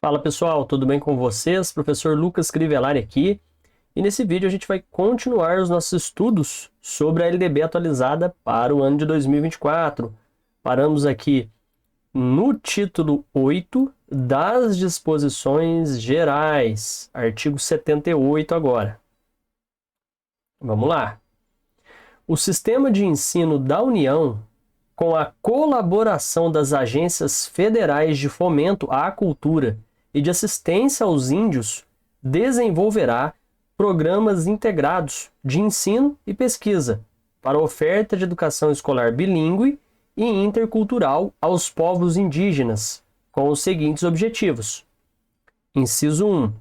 Fala pessoal, tudo bem com vocês? Professor Lucas Crivellari aqui. E nesse vídeo a gente vai continuar os nossos estudos sobre a LDB atualizada para o ano de 2024. Paramos aqui no título 8 das disposições gerais, artigo 78 agora. Vamos lá. O sistema de ensino da União, com a colaboração das agências federais de fomento à cultura e de assistência aos índios, desenvolverá programas integrados de ensino e pesquisa para oferta de educação escolar bilíngue e intercultural aos povos indígenas, com os seguintes objetivos. Inciso 1.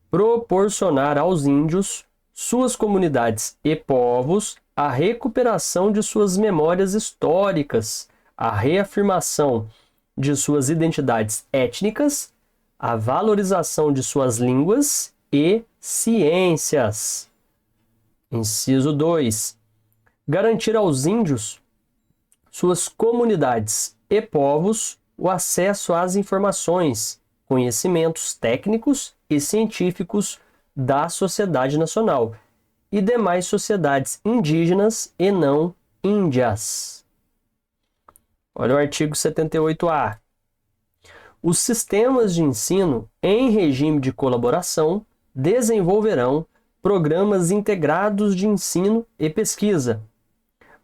Proporcionar aos índios, suas comunidades e povos a recuperação de suas memórias históricas, a reafirmação de suas identidades étnicas, a valorização de suas línguas e ciências. Inciso 2. Garantir aos índios, suas comunidades e povos, o acesso às informações, conhecimentos técnicos e científicos da sociedade nacional e demais sociedades indígenas e não índias. Olha o artigo 78A. Os sistemas de ensino em regime de colaboração desenvolverão programas integrados de ensino e pesquisa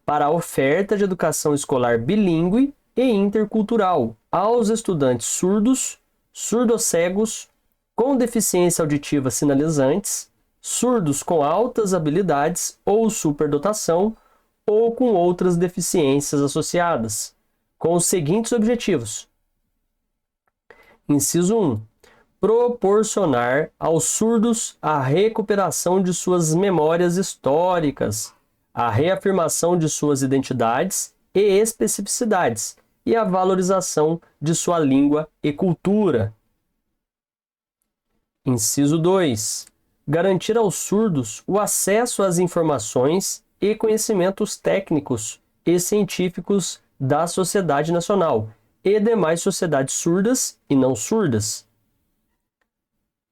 para a oferta de educação escolar bilíngue e intercultural aos estudantes surdos, surdocegos, com deficiência auditiva sinalizantes, surdos com altas habilidades ou superdotação ou com outras deficiências associadas, com os seguintes objetivos. Inciso 1. Proporcionar aos surdos a recuperação de suas memórias históricas, a reafirmação de suas identidades e especificidades e a valorização de sua língua e cultura. Inciso 2. Garantir aos surdos o acesso às informações e conhecimentos técnicos e científicos da sociedade nacional e demais sociedades surdas e não surdas.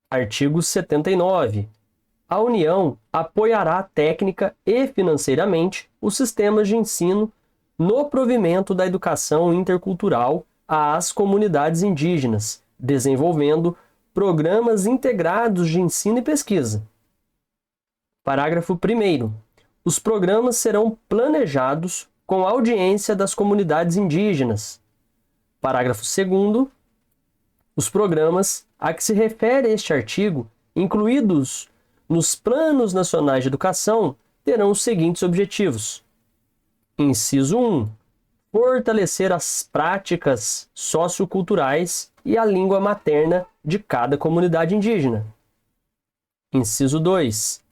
Artigo 79. A União apoiará técnica e financeiramente os sistemas de ensino no provimento da educação intercultural às comunidades indígenas, desenvolvendo programas integrados de ensino e pesquisa. Parágrafo 1º. Os programas serão planejados com audiência das comunidades indígenas. Parágrafo 2º. Os programas a que se refere este artigo, incluídos nos Planos Nacionais de Educação, terão os seguintes objetivos. Inciso 1. Fortalecer as práticas socioculturais e a língua materna de cada comunidade indígena. Inciso 2.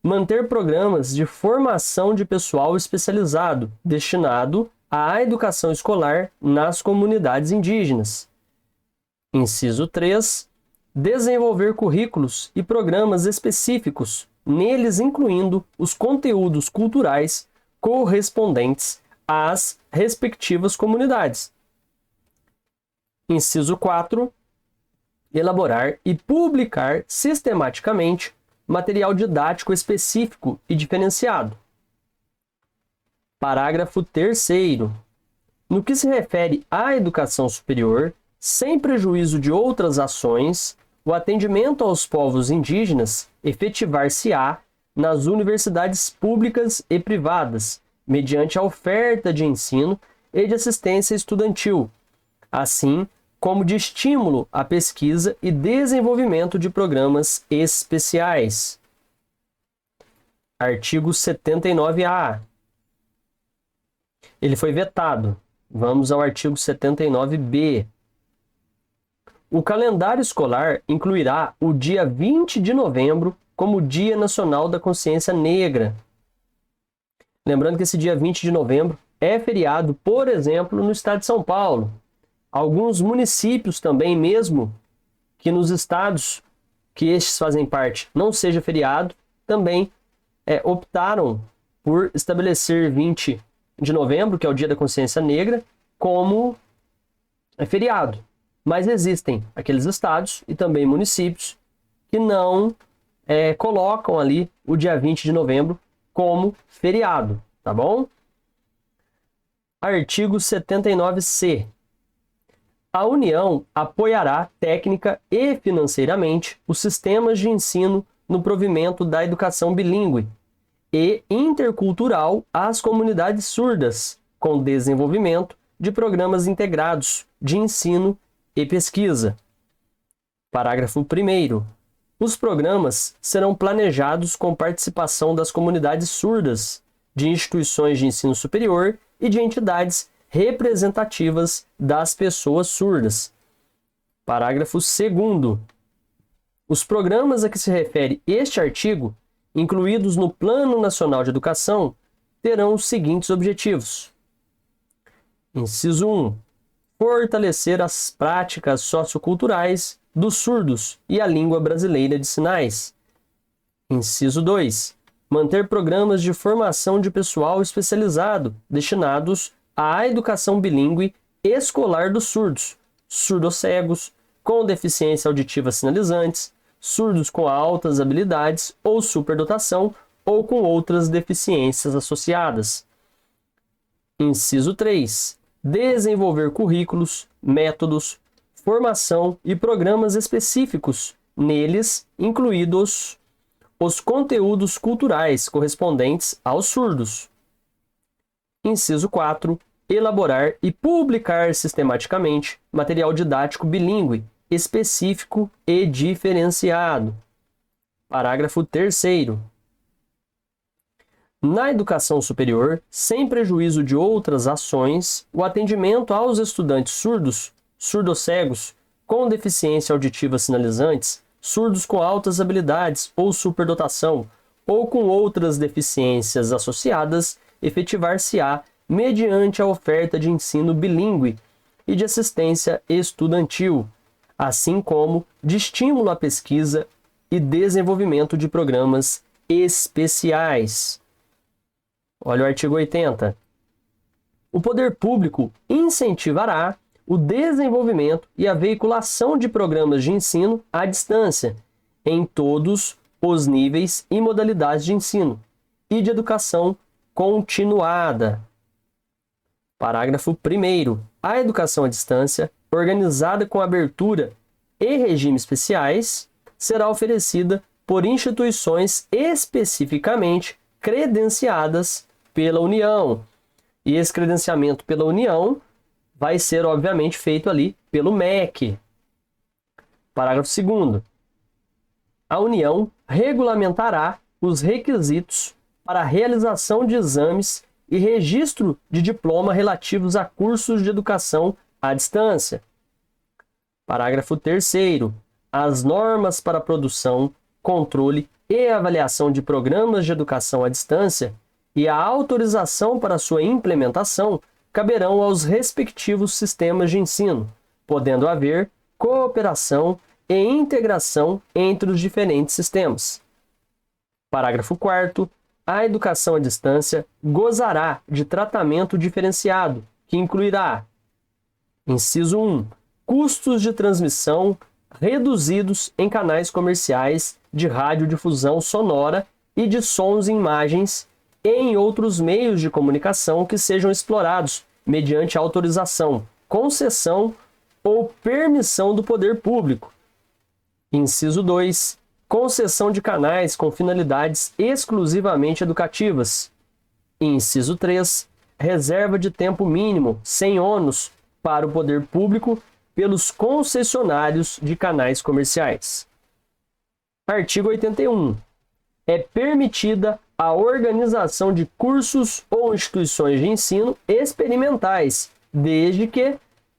Manter programas de formação de pessoal especializado destinado à educação escolar nas comunidades indígenas. Inciso 3. Desenvolver currículos e programas específicos, neles incluindo os conteúdos culturais correspondentes às respectivas comunidades. Inciso 4. Elaborar e publicar sistematicamente material didático específico e diferenciado. Parágrafo 3º. No que se refere à educação superior, sem prejuízo de outras ações, o atendimento aos povos indígenas efetivar-se-á nas universidades públicas e privadas, mediante a oferta de ensino e de assistência estudantil, assim como de estímulo à pesquisa e desenvolvimento de programas especiais. Artigo 79A. Ele foi vetado. Vamos ao artigo 79B. O calendário escolar incluirá o dia 20 de novembro como Dia Nacional da Consciência Negra. Lembrando que esse dia 20 de novembro é feriado, por exemplo, no estado de São Paulo. Alguns municípios também, mesmo que nos estados que estes fazem parte não seja feriado, também optaram por estabelecer 20 de novembro, que é o Dia da Consciência Negra, como feriado. Mas existem aqueles estados e também municípios que não colocam ali o dia 20 de novembro como feriado, tá bom? Artigo 79C. A União apoiará técnica e financeiramente os sistemas de ensino no provimento da educação bilíngue e intercultural às comunidades surdas, com desenvolvimento de programas integrados de ensino e pesquisa. Parágrafo 1º. Os programas serão planejados com participação das comunidades surdas, de instituições de ensino superior e de entidades representativas das pessoas surdas. Parágrafo 2º. Os programas a que se refere este artigo, incluídos no Plano Nacional de Educação, terão os seguintes objetivos. Inciso 1. Fortalecer as práticas socioculturais dos surdos e a língua brasileira de sinais. Inciso 2. Manter programas de formação de pessoal especializado destinados à educação bilíngue escolar dos surdos, surdocegos, com deficiência auditiva sinalizantes, surdos com altas habilidades ou superdotação ou com outras deficiências associadas. Inciso 3. Desenvolver currículos, métodos, formação e programas específicos, neles incluídos os conteúdos culturais correspondentes aos surdos. Inciso 4. Elaborar e publicar sistematicamente material didático bilíngue, específico e diferenciado. Parágrafo 3º. Na educação superior, sem prejuízo de outras ações, o atendimento aos estudantes surdos, surdocegos, com deficiência auditiva sinalizantes, surdos com altas habilidades ou superdotação, ou com outras deficiências associadas, efetivar-se-á mediante a oferta de ensino bilíngue e de assistência estudantil, assim como de estímulo à pesquisa e desenvolvimento de programas especiais. Olha o artigo 80. O poder público incentivará o desenvolvimento e a veiculação de programas de ensino à distância em todos os níveis e modalidades de ensino e de educação continuada. Parágrafo 1º. A educação à distância, organizada com abertura e regime especiais, será oferecida por instituições especificamente credenciadas pela União. E esse credenciamento pela União vai ser, obviamente, feito ali pelo MEC. Parágrafo 2º. A União regulamentará os requisitos para a realização de exames e registro de diploma relativos a cursos de educação à distância. Parágrafo 3º. As normas para a produção, controle e avaliação de programas de educação à distância e a autorização para sua implementação caberão aos respectivos sistemas de ensino, podendo haver cooperação e integração entre os diferentes sistemas. Parágrafo 4º. A educação à distância gozará de tratamento diferenciado, que incluirá: inciso 1. Custos de transmissão reduzidos em canais comerciais de radiodifusão sonora e de sons e imagens e em outros meios de comunicação que sejam explorados mediante autorização, concessão ou permissão do poder público. Inciso 2. Concessão de canais com finalidades exclusivamente educativas. Inciso 3. Reserva de tempo mínimo, sem ônus, para o poder público pelos concessionários de canais comerciais. Artigo 81. É permitida a organização de cursos ou instituições de ensino experimentais, desde que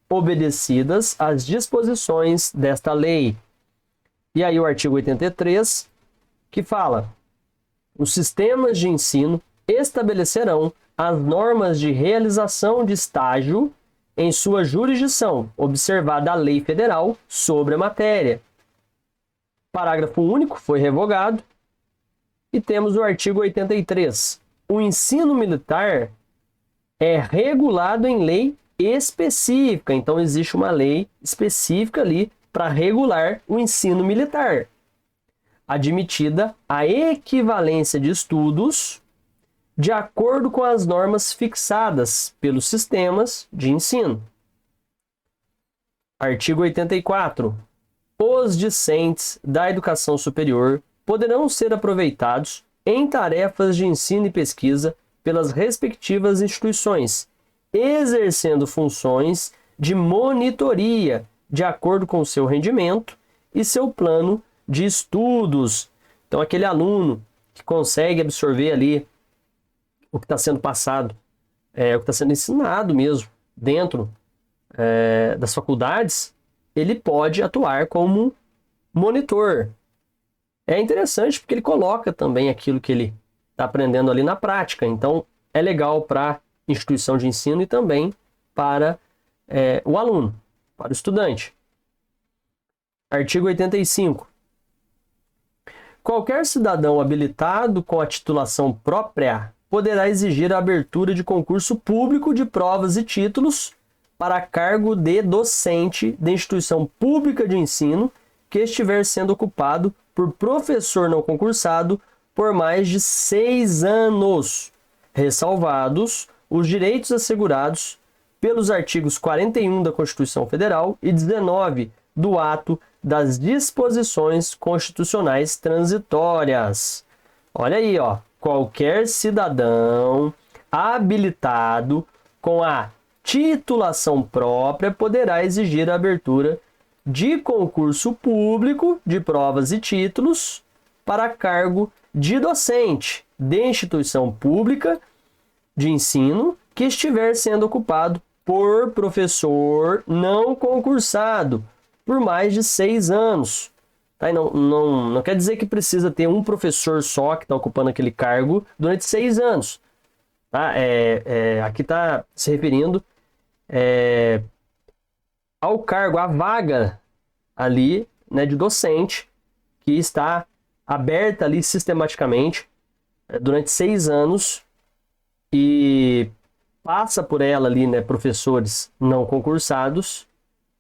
obedecidas às disposições desta lei. E aí o artigo 83, que fala: os sistemas de ensino estabelecerão as normas de realização de estágio em sua jurisdição, observada a lei federal sobre a matéria. Parágrafo único foi revogado. E temos o artigo 83. O ensino militar é regulado em lei específica. Então, existe uma lei específica ali para regular o ensino militar, admitida a equivalência de estudos de acordo com as normas fixadas pelos sistemas de ensino. Artigo 84. Os discentes da educação superior poderão ser aproveitados em tarefas de ensino e pesquisa pelas respectivas instituições, exercendo funções de monitoria de acordo com seu rendimento e seu plano de estudos. Então, aquele aluno que consegue absorver ali o que está sendo passado, o que está sendo ensinado mesmo dentro das faculdades, ele pode atuar como monitor. É interessante porque ele coloca também aquilo que ele está aprendendo ali na prática. Então, é legal para a instituição de ensino e também para o aluno, para o estudante. Artigo 85. Qualquer cidadão habilitado com a titulação própria poderá exigir a abertura de concurso público de provas e títulos para cargo de docente de instituição pública de ensino que estiver sendo ocupado por professor não concursado por mais de 6 anos, ressalvados os direitos assegurados pelos artigos 41 da Constituição Federal e 19 do Ato das Disposições Constitucionais Transitórias. Olha aí, ó. Qualquer cidadão habilitado com a titulação própria poderá exigir a abertura de concurso público de provas e títulos para cargo de docente de instituição pública de ensino que estiver sendo ocupado por professor não concursado por mais de 6 anos. Tá? E não quer dizer que precisa ter um professor só que está ocupando aquele cargo durante 6 anos. Tá? Aqui está se referindo ao cargo, à vaga ali, né, de docente que está aberta ali sistematicamente durante 6 anos e passa por ela ali, né, professores não concursados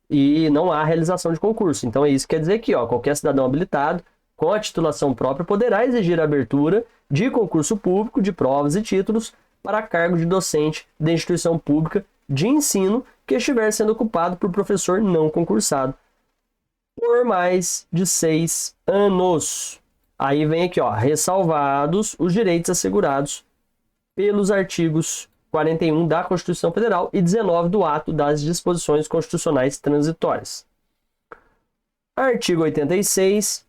e não há realização de concurso. Então é isso que quer dizer aqui, ó, qualquer cidadão habilitado com a titulação própria poderá exigir a abertura de concurso público de provas e títulos para cargo de docente de instituição pública de ensino que estiver sendo ocupado por professor não concursado por mais de 6 anos. Aí vem aqui, ó, ressalvados os direitos assegurados pelos artigos 41 da Constituição Federal e 19 do Ato das Disposições Constitucionais Transitórias. Artigo 86.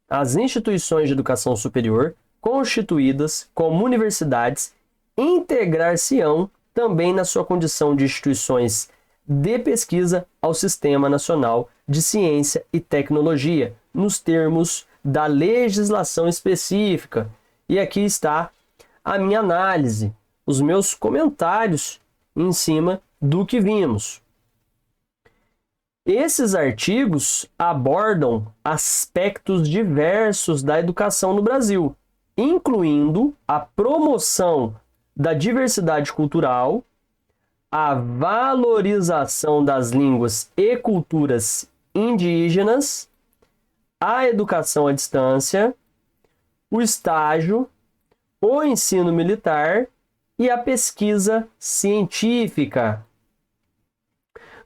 As instituições de educação superior constituídas como universidades integrar-se-ão também na sua condição de instituições de pesquisa ao Sistema Nacional de Ciência e Tecnologia, nos termos da legislação específica. E aqui está a minha análise, os meus comentários em cima do que vimos. Esses artigos abordam aspectos diversos da educação no Brasil, incluindo a promoção da diversidade cultural, a valorização das línguas e culturas indígenas, a educação à distância, o estágio, o ensino militar e a pesquisa científica.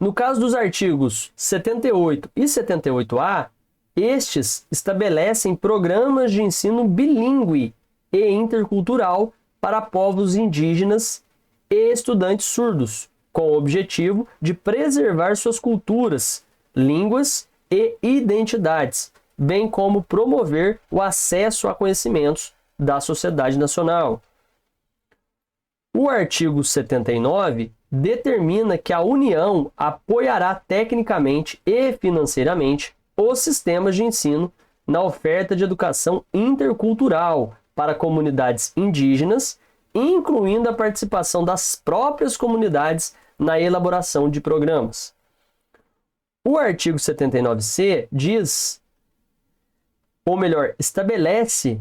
No caso dos artigos 78 e 78A, estes estabelecem programas de ensino bilíngue e intercultural para povos indígenas e estudantes surdos, com o objetivo de preservar suas culturas, línguas e identidades, bem como promover o acesso a conhecimentos da sociedade nacional. O artigo 79 determina que a União apoiará tecnicamente e financeiramente os sistemas de ensino na oferta de educação intercultural para comunidades indígenas, incluindo a participação das próprias comunidades na elaboração de programas. O artigo 79C diz, ou melhor, estabelece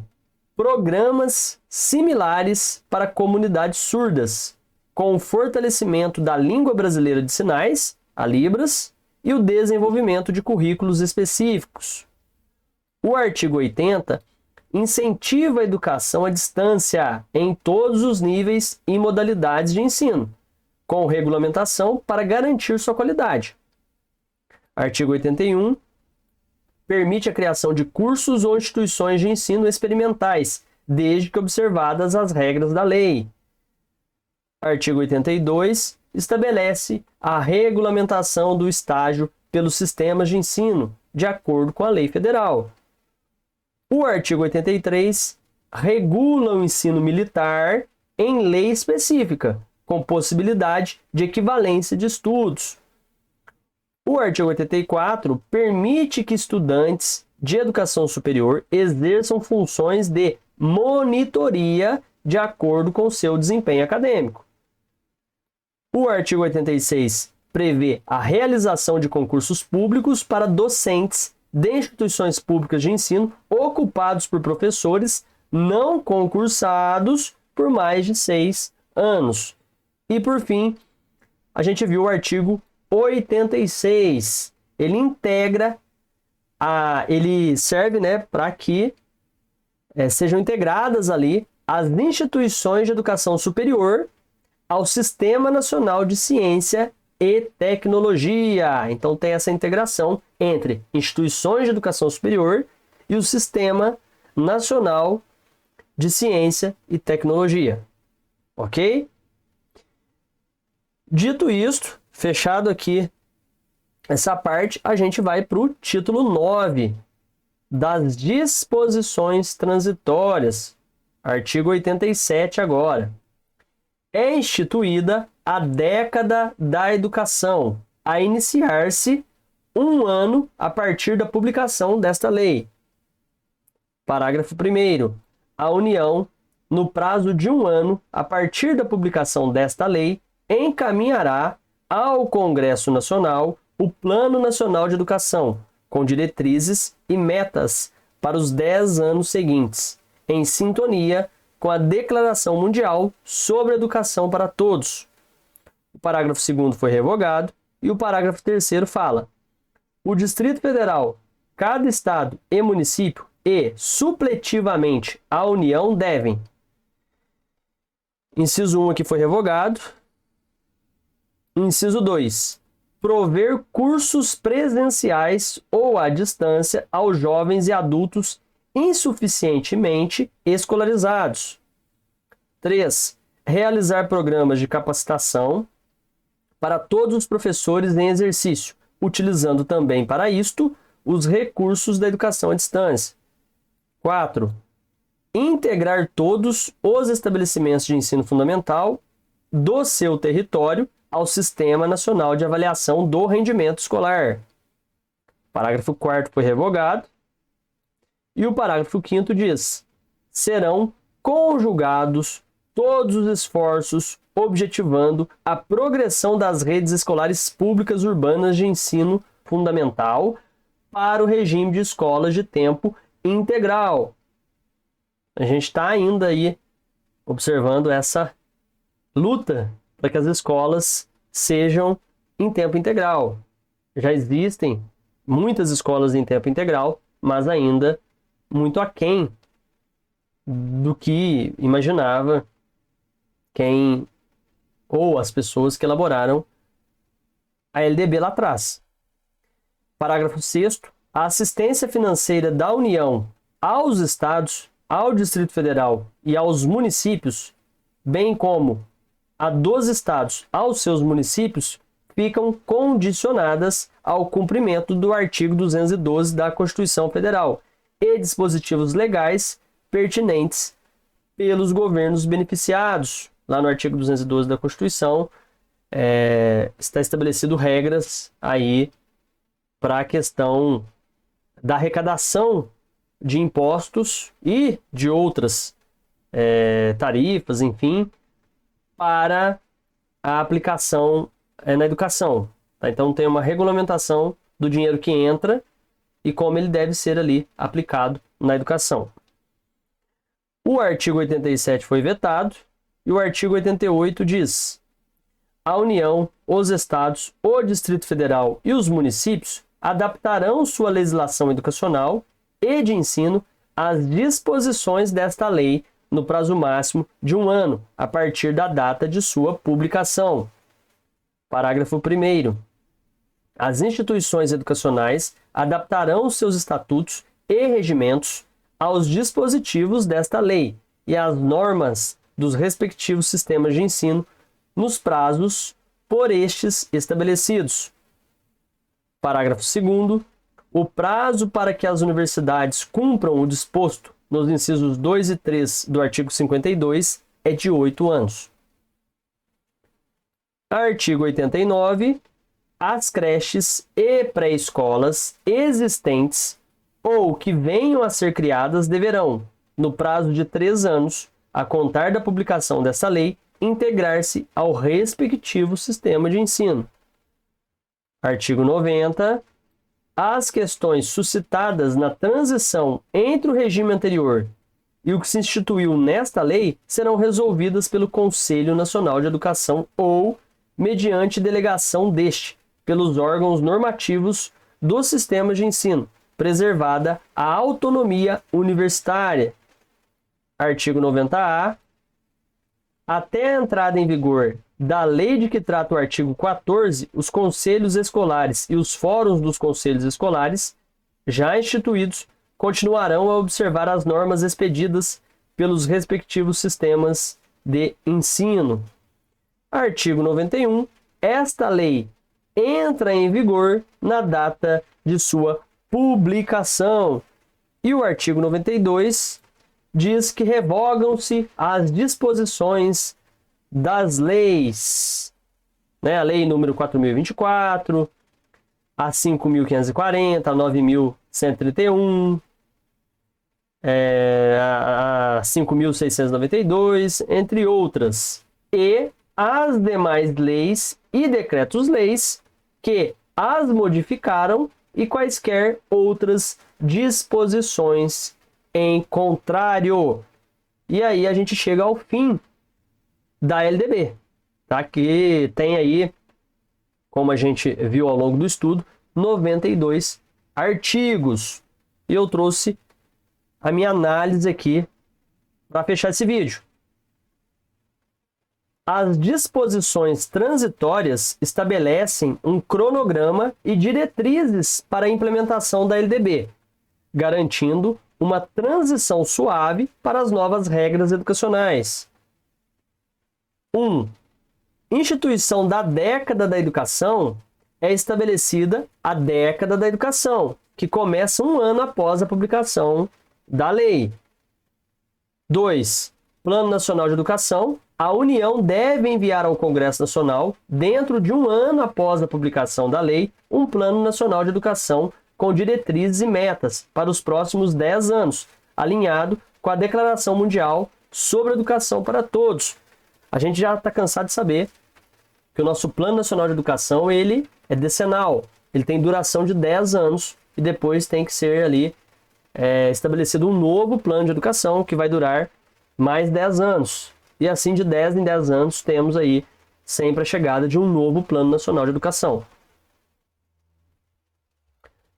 programas similares para comunidades surdas, com o fortalecimento da língua brasileira de sinais, a Libras, e o desenvolvimento de currículos específicos. O artigo 80 incentiva a educação à distância em todos os níveis e modalidades de ensino, com regulamentação para garantir sua qualidade. Artigo 81 permite a criação de cursos ou instituições de ensino experimentais, desde que observadas as regras da lei. Artigo 82 estabelece a regulamentação do estágio pelos sistemas de ensino, de acordo com a lei federal. O artigo 83 regula o ensino militar em lei específica, com possibilidade de equivalência de estudos. O artigo 84 permite que estudantes de educação superior exerçam funções de monitoria de acordo com seu desempenho acadêmico. O artigo 86 prevê a realização de concursos públicos para docentes de instituições públicas de ensino ocupados por professores não concursados por mais de 6 anos. E, por fim, a gente viu o artigo 86. Ele integra, ele serve, para que sejam integradas ali as instituições de educação superior ao Sistema Nacional de Ciência e Tecnologia. Então tem essa integração entre instituições de educação superior e o Sistema Nacional de Ciência e Tecnologia. Ok? Dito isto, fechado aqui essa parte, a gente vai para o título 9 das disposições transitórias, artigo 87 agora. É instituída a década da educação, a iniciar-se 1 ano a partir da publicação desta lei. Parágrafo 1º. A União, no prazo de 1 ano, a partir da publicação desta lei, encaminhará ao Congresso Nacional o Plano Nacional de Educação, com diretrizes e metas para os 10 anos seguintes, em sintonia com a Declaração Mundial sobre a Educação para Todos. O parágrafo 2º foi revogado e o parágrafo 3º fala: o Distrito Federal, cada estado e município e, supletivamente, a União devem. Inciso 1 aqui foi revogado. Inciso 2. Prover cursos presenciais ou à distância aos jovens e adultos insuficientemente escolarizados. 3. Realizar programas de capacitação para todos os professores em exercício, utilizando também para isto os recursos da educação à distância. 4. Integrar todos os estabelecimentos de ensino fundamental do seu território ao Sistema Nacional de Avaliação do Rendimento Escolar. Parágrafo 4º foi revogado. E o parágrafo 5º diz: serão conjugados todos os esforços objetivando a progressão das redes escolares públicas urbanas de ensino fundamental para o regime de escolas de tempo integral. A gente está ainda aí observando essa luta para que as escolas sejam em tempo integral. Já existem muitas escolas em tempo integral, mas ainda muito aquém do que imaginava quem ou as pessoas que elaboraram a LDB lá atrás. Parágrafo 6º. A assistência financeira da União aos estados, ao Distrito Federal e aos municípios, bem como a dos estados aos seus municípios, ficam condicionadas ao cumprimento do artigo 212 da Constituição Federal e dispositivos legais pertinentes pelos governos beneficiados. Lá no artigo 212 da Constituição está estabelecido regras aí para a questão da arrecadação de impostos e de outras tarifas, enfim, para a aplicação na educação. Tá? Então tem uma regulamentação do dinheiro que entra e como ele deve ser ali aplicado na educação. O artigo 87 foi vetado e o artigo 88 diz: a União, os estados, o Distrito Federal e os municípios adaptarão sua legislação educacional e de ensino às disposições desta lei no prazo máximo de 1 ano, a partir da data de sua publicação. Parágrafo 1º. As instituições educacionais adaptarão seus estatutos e regimentos aos dispositivos desta lei e às normas dos respectivos sistemas de ensino nos prazos por estes estabelecidos. Parágrafo 2º. O prazo para que as universidades cumpram o disposto nos incisos 2 e 3 do artigo 52 é de 8 anos. Artigo 89. As creches e pré-escolas existentes ou que venham a ser criadas deverão, no prazo de 3 anos, a contar da publicação dessa lei, integrar-se ao respectivo sistema de ensino. Artigo 90. As questões suscitadas na transição entre o regime anterior e o que se instituiu nesta lei serão resolvidas pelo Conselho Nacional de Educação ou, mediante delegação deste, pelos órgãos normativos do sistema de ensino, preservada a autonomia universitária. Artigo 90-A. Até a entrada em vigor da lei de que trata o artigo 14, os conselhos escolares e os fóruns dos conselhos escolares, já instituídos, continuarão a observar as normas expedidas pelos respectivos sistemas de ensino. Artigo 91. Esta lei entra em vigor na data de sua publicação. E o artigo 92 diz que revogam-se as disposições das leis, né? A lei número 4.024, a 5.540, a 9.131, a 5.692, entre outras, e as demais leis e decretos-leis que as modificaram e quaisquer outras disposições em contrário. E aí a gente chega ao fim da LDB, tá? Que tem aí, como a gente viu ao longo do estudo, 92 artigos. E eu trouxe a minha análise aqui para fechar esse vídeo. As disposições transitórias estabelecem um cronograma e diretrizes para a implementação da LDB, garantindo uma transição suave para as novas regras educacionais. 1. Instituição da década da educação é estabelecida a década da educação, que começa 1 ano após a publicação da lei. 2. Plano Nacional de Educação. A União deve enviar ao Congresso Nacional, dentro de 1 ano após a publicação da lei, um Plano Nacional de Educação com diretrizes e metas para os próximos 10 anos, alinhado com a Declaração Mundial sobre Educação para Todos. A gente já está cansado de saber que o nosso Plano Nacional de Educação ele é decenal, ele tem duração de 10 anos e depois tem que ser ali estabelecido um novo plano de educação que vai durar mais 10 anos. E assim, de 10 em 10 anos, temos aí sempre a chegada de um novo Plano Nacional de Educação.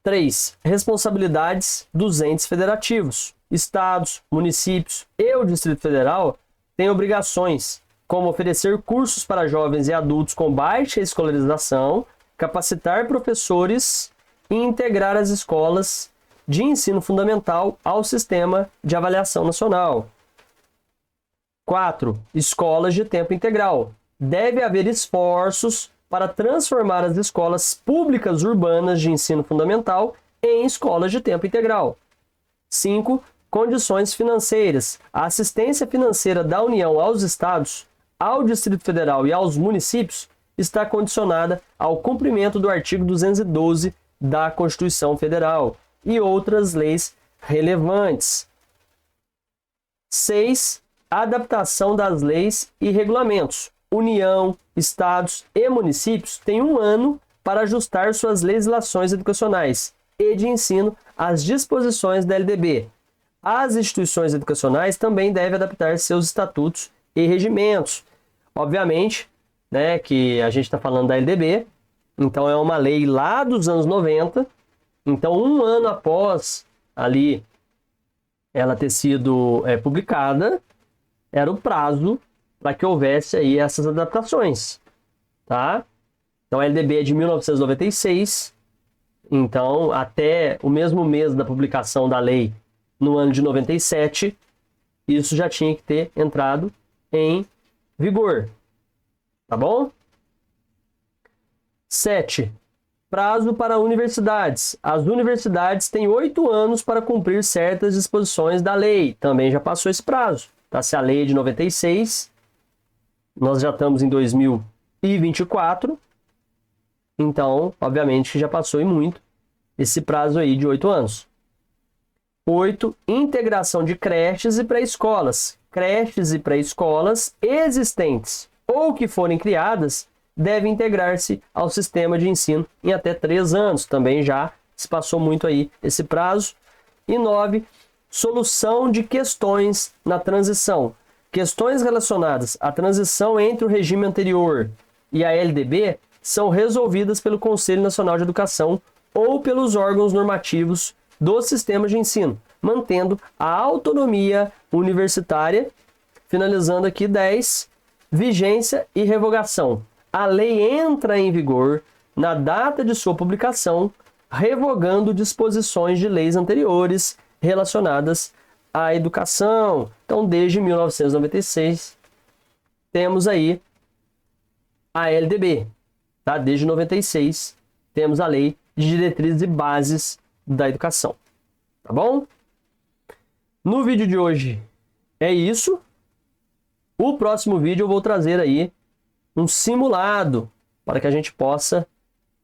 3. Responsabilidades dos entes federativos. Estados, municípios e o Distrito Federal têm obrigações, como oferecer cursos para jovens e adultos com baixa escolarização, capacitar professores e integrar as escolas de ensino fundamental ao sistema de avaliação nacional. 4. Escolas de tempo integral. Deve haver esforços para transformar as escolas públicas urbanas de ensino fundamental em escolas de tempo integral. 5. Condições financeiras. A assistência financeira da União aos Estados, ao Distrito Federal e aos municípios está condicionada ao cumprimento do artigo 212 da Constituição Federal e outras leis relevantes. 6. Adaptação das leis e regulamentos. União, estados e municípios têm 1 ano para ajustar suas legislações educacionais e de ensino às disposições da LDB. As instituições educacionais também devem adaptar seus estatutos e regimentos. Obviamente, né, que a gente está falando da LDB. Então, é uma lei lá dos anos 90. Então, um ano após ali ela ter sido publicada, era o prazo para que houvesse aí essas adaptações, tá? Então, a LDB é de 1996. Então, até o mesmo mês da publicação da lei, no ano de 97, isso já tinha que ter entrado em vigor. Tá bom? 7. Prazo para universidades. As universidades têm 8 anos para cumprir certas disposições da lei. Também já passou esse prazo. Tá? Se a lei é de 96, nós já estamos em 2024. Então, obviamente, já passou e muito esse prazo aí de 8 anos. 8. Integração de creches e pré-escolas. Creches e pré-escolas existentes ou que forem criadas devem integrar-se ao sistema de ensino em até 3 anos. Também já se passou muito aí esse prazo. E 9. Solução de questões na transição. Questões relacionadas à transição entre o regime anterior e a LDB são resolvidas pelo Conselho Nacional de Educação ou pelos órgãos normativos do sistema de ensino, mantendo a autonomia universitária. Finalizando aqui 10, vigência e revogação. A lei entra em vigor na data de sua publicação, revogando disposições de leis anteriores relacionadas à educação. Então, desde 1996, temos aí a LDB. Tá? Desde 96, temos a Lei de Diretrizes e Bases da Educação. Tá bom? No vídeo de hoje é isso. O próximo vídeo eu vou trazer aí um simulado para que a gente possa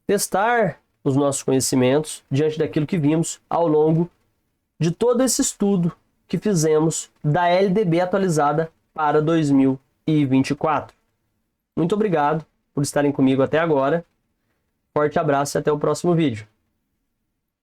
testar os nossos conhecimentos diante daquilo que vimos ao longo de todo esse estudo que fizemos da LDB atualizada para 2024. Muito obrigado por estarem comigo até agora. Forte abraço e até o próximo vídeo.